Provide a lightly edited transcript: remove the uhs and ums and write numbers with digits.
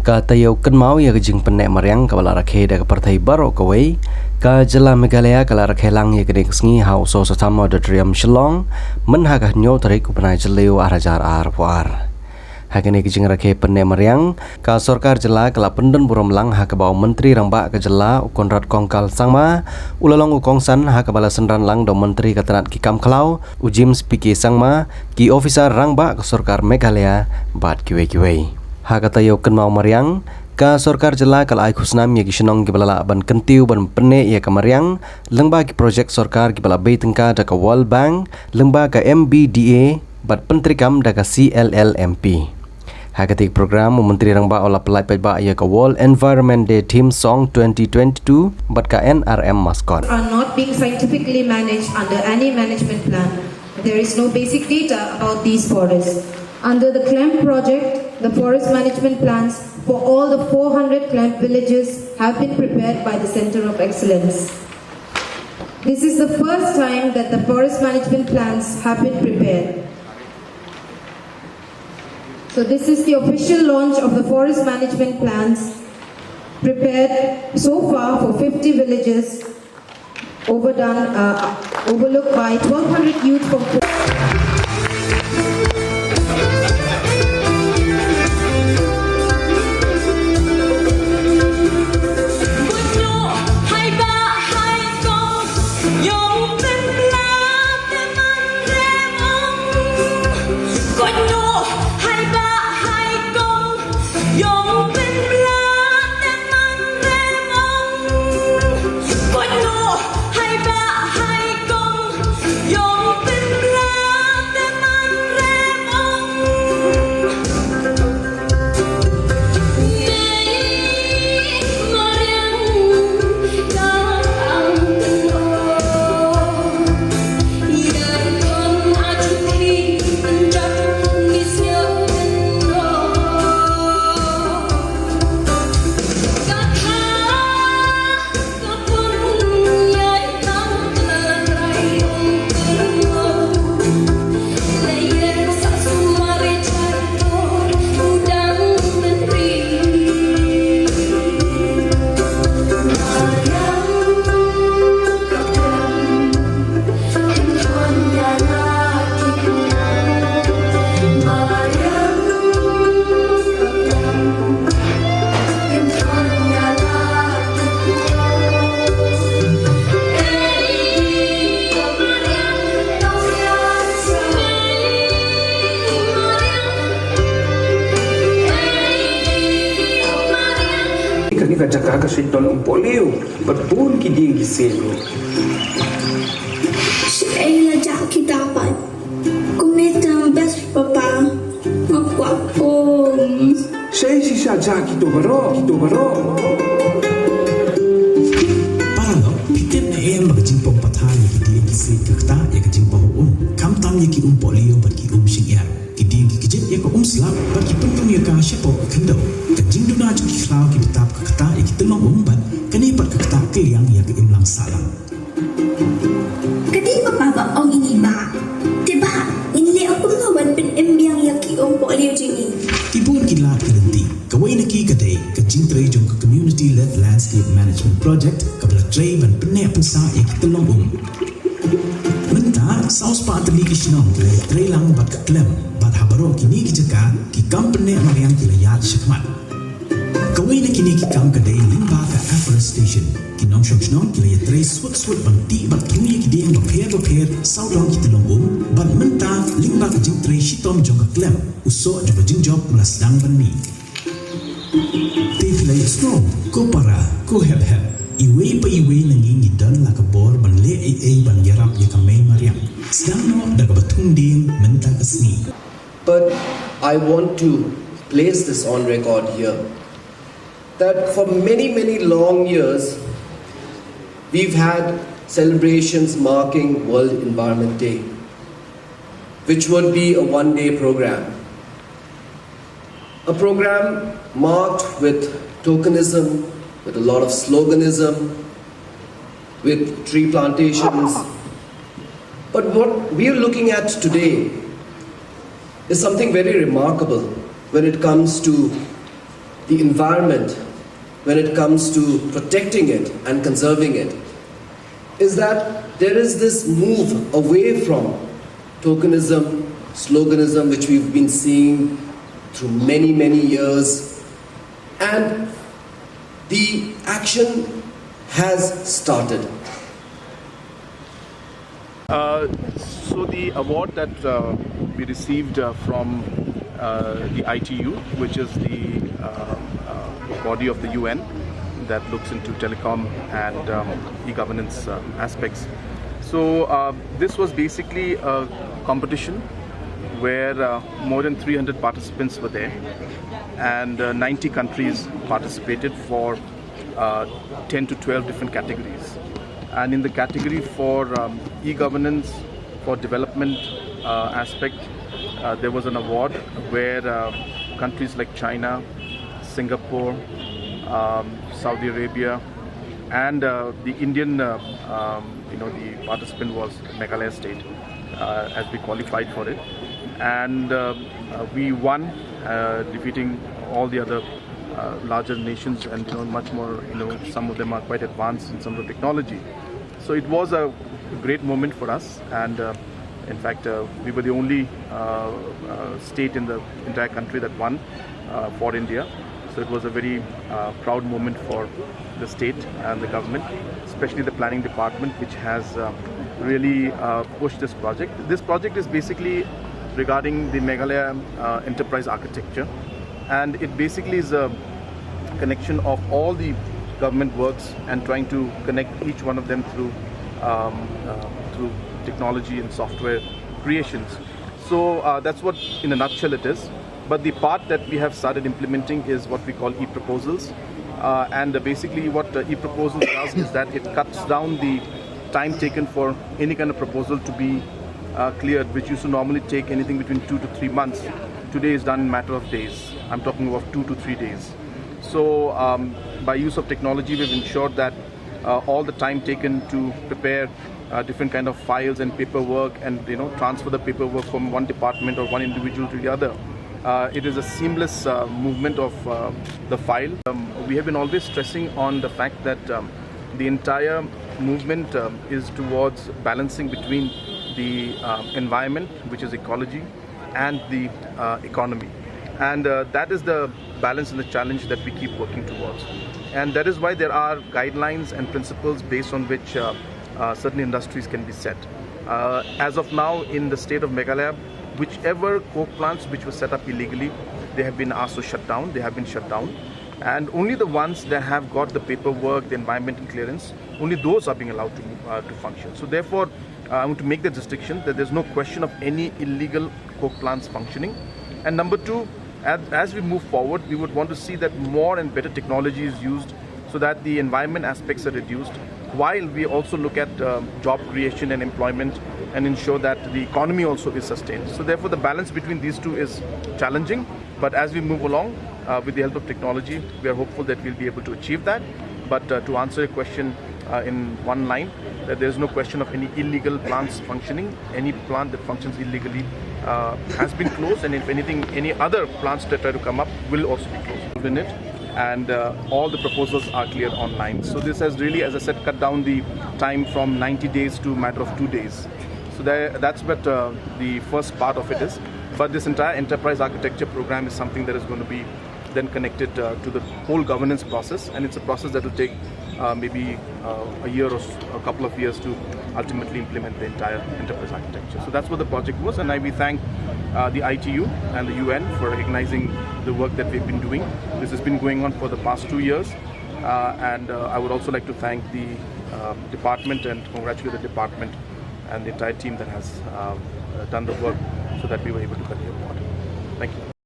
Ka Taiew Kynmaw ya Jingpynneh Mariang kala Rakhe da partai baru kawai ka jela Meghalaya kala Rakhe lang ya gede sngi hau Soso Tham Auditorium Shilong menhagah nyo tarik upana jeleu arajar arwar. Hagene kijing Rakhe Penne Mariang ka sorkar jela kala pendon burom lang ha ka baw menteri rangba ka jela ukonrat kongkal sangma ulalong ukongsan ha ka bala senran lang do menteri katanat ki kamklau ujim spiki sangma ki officer rangba ka sorkar Meghalaya bat kiwe-kiwe. Ha ka Taiew Kynmaw Mariang ka sorkar jela kala ai khusnam ya ki Shilong ki bala ban Taiew ban Penne ya ka Mariang lengba ki projek sorkar ki bala beitengka da ka World Bank lengba ka MBDA bat pentrikam da ka CLLMP. Hagatik program Menteri Rangba olah pelai pajba ya ka World Environment Day Theme Song 2022 bat ka NRM mascot. Are not being scientifically managed under any management plan. There is no basic data about these forests. Under the CLEMP project, the forest management plans for all the 400 CLEMP villages have been prepared by the Center of Excellence. This is the first time that the forest management plans have been prepared. So this is the official launch of the forest management plans prepared so far for 50 villages overlooked by 1,200 youth from Ka jaga ka sidon umpolio but pun ki ding giselo Sheila jak kita dapat kumita best papa makwapo Sei si sa jak kito baro Paralo pitin em magjimpong pathan ki ding gisi kakta ya gjimpong kam tam ya ki umpolio but ki sing ya ki ding ki jit ya ko slap but ki pentung ya ka shapo kendo Jingduna ki klau ki betap ka kata ki telong umbat kani pat ka kata ke yang ya ke imlang salam kadi papa ong ini ba tiba ini aku lawan pen embiang ya ki ong polio jini tibun ki lat kelenti kawai na ki kadai ka jingtre jong ka community led landscape management project ka bla tray ban penne pensa ya ki telong menta saus pa atli ki Shilong le tray lang bat ka klem bat habaro kini ki jaka ki company Mariang ki layat shikmat Kawai na kini ki kam kadai lingba ka afforestation ki Nongbah ki laya tray swat bang ti bat kini ki ding bapher saudong ki telong bat menta lingba ka jing tray shitom jong ka klem uso jong jing job ulas dang ban ni te laya strong ko para ko heb iwe nanging gidan la ka bor ban le ai ban yarap ya ka may Mariang sedang no daga batung ding menta kasni. But I want to place this on record here that for many long years we've had celebrations marking World Environment Day, which would be a one-day program. A program marked with tokenism, with a lot of sloganism, with tree plantations. But what we are looking at today is something very remarkable when it comes to the environment when it comes to protecting it and conserving it is that there is this move away from tokenism, sloganism, which we've been seeing through many, many years, and the action has started. So the award that we received from the ITU, which is the body of the UN that looks into telecom and e-governance aspects. So this was basically a competition where more than 300 participants were there, and 90 countries participated for 10 to 12 different categories. And in the category for e-governance, for development aspect, there was an award where countries like China, Singapore, Saudi Arabia, and the Indian, the participant was Meghalaya state, as we qualified for it, and we won, defeating all the other larger nations, and much more. Some of them are quite advanced in some of the technology. So it was a great moment for us, and in fact, we were the only state in the entire country that won for India. So it was a very proud moment for the state and the government, especially the planning department, which has really pushed this project. This project is basically regarding the Meghalaya enterprise architecture, and it basically is a connection of all the government works and trying to connect each one of them through technology and software creations. So that's what in a nutshell it is. But the part that we have started implementing is what we call e-proposals, and basically what e-proposal does is that it cuts down the time taken for any kind of proposal to be cleared, which used to normally take anything between 2 to 3 months. Today is done in a matter of days. I'm talking about 2 to 3 days. So by use of technology, we've ensured that all the time taken to prepare different kind of files and paperwork, and transfer the paperwork from one department or one individual to the other. It is a seamless movement of the file. We have been always stressing on the fact that the entire movement is towards balancing between the environment, which is ecology, and the economy. And that is the balance and the challenge that we keep working towards. And that is why there are guidelines and principles based on which certain industries can be set. As of now, in the state of Meghalaya, whichever coke plants which were set up illegally, they have been asked to shut down. They have been shut down. And only the ones that have got the paperwork, the environmental clearance, only those are being allowed to function. So therefore, I want to make the distinction that there's no question of any illegal coke plants functioning. And number two, as we move forward, we would want to see that more and better technology is used so that the environment aspects are reduced, while we also look at job creation and employment and ensure that the economy also is sustained. So therefore, the balance between these two is challenging, but as we move along with the help of technology, we are hopeful that we'll be able to achieve that. But to answer your question in one line, that there's no question of any illegal plants functioning. Any plant that functions illegally has been closed, and if anything, any other plants that try to come up will also be closed in it. And all the proposals are cleared online. So this has really, as I said, cut down the time from 90 days to a matter of 2 days. So that's what the first part of it is. But this entire enterprise architecture program is something that is going to be then connected to the whole governance process, and it's a process that will take maybe a year or a couple of years to ultimately implement the entire enterprise architecture. So that's what the project was, and we thank the ITU and the UN for recognizing the work that we've been doing. This has been going on for the past 2 years, and I would also like to thank the department and congratulate the department and the entire team that has done the work so that we were able to get the award. Thank you.